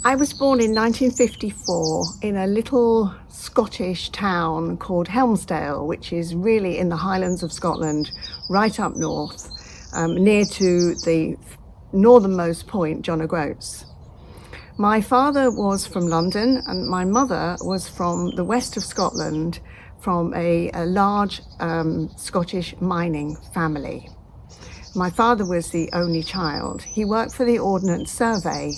I was born in 1954 in a little Scottish town called Helmsdale, which is really in the Highlands of Scotland, right up north, near to the northernmost point, John O'Groats. My father was from London and my mother was from the west of Scotland, from a large Scottish mining family. My father was the only child. He worked for the Ordnance Survey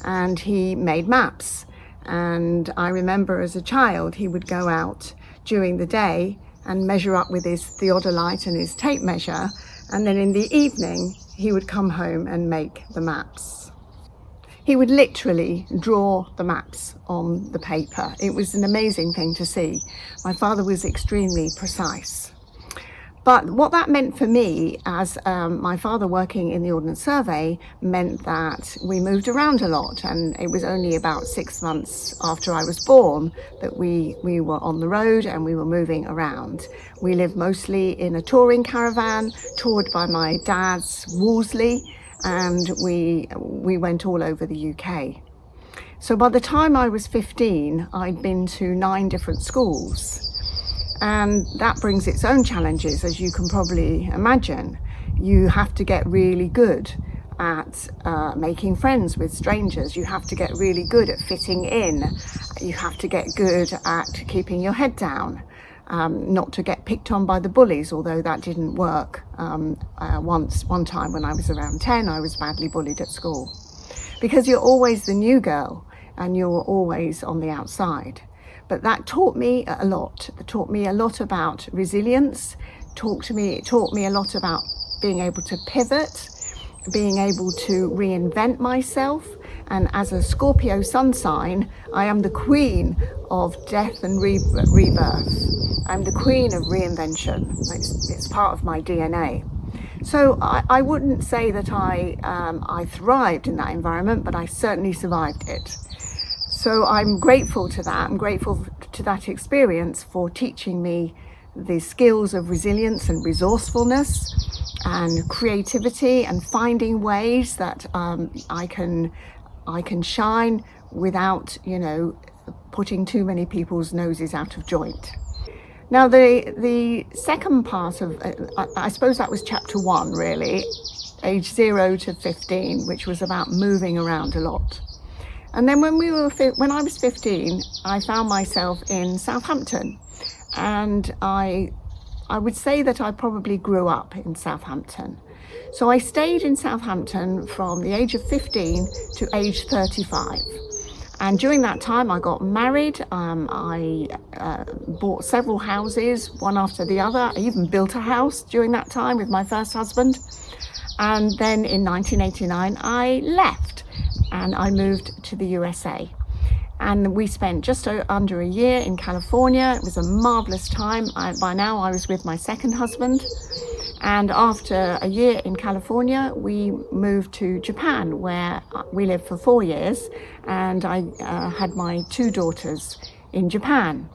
and he made maps. And I remember as a child, he would go out during the day and measure up with his theodolite and his tape measure. And then in the evening, he would come home and make the maps. He would literally draw the maps on the paper. It was an amazing thing to see. My father was extremely precise. But what that meant for me, as my father working in the Ordnance Survey, meant that we moved around a lot, and it was only about 6 months after I was born that we were on the road and we were moving around. We lived mostly in a touring caravan, toured by my dad's Wolseley, and we went all over the UK. So by the time I was 15, I'd been to 9 different schools. And that brings its own challenges, as you can probably imagine. You have to get really good at making friends with strangers. You have to get really good at fitting in. You have to get good at keeping your head down, not to get picked on by the bullies, although that didn't work. One time when I was around 10, I was badly bullied at school. Because you're always the new girl and you're always on the outside. But that taught me a lot. It taught me a lot about resilience. It taught me a lot about being able to pivot, being able to reinvent myself. And as a Scorpio sun sign, I am the queen of death and rebirth. I'm the queen of reinvention. It's part of my DNA. So I wouldn't say that I thrived in that environment, but I certainly survived it. So I'm grateful to that. I'm grateful to that experience for teaching me the skills of resilience and resourcefulness and creativity and finding ways that I can shine without, putting too many people's noses out of joint. Now, the second part of, I suppose that was chapter 1, really, age 0 to 15, which was about moving around a lot. And then when I was 15, I found myself in Southampton, and I would say that I probably grew up in Southampton. So I stayed in Southampton from the age of 15 to age 35. And during that time, I got married. I bought several houses, one after the other. I even built a house during that time with my first husband. And then in 1989, I left. And I moved to the USA, and we spent just under a year in California. It was a marvelous time. By now I was with my second husband, and after a year in California we moved to Japan, where we lived for 4 years, and I had my 2 daughters in Japan.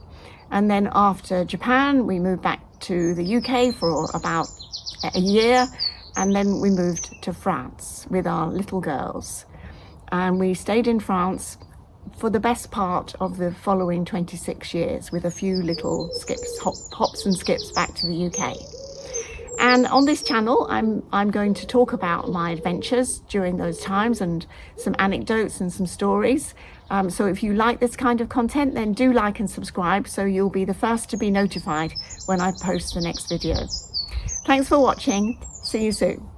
And then after Japan we moved back to the UK for about a year, and then we moved to France with our little girls. And we stayed in France for the best part of the following 26 years, with a few little skips, hops and skips back to the UK. And on this channel, I'm going to talk about my adventures during those times and some anecdotes and some stories. So if you like this kind of content, then do like and subscribe so you'll be the first to be notified when I post the next video. Thanks for watching. See you soon.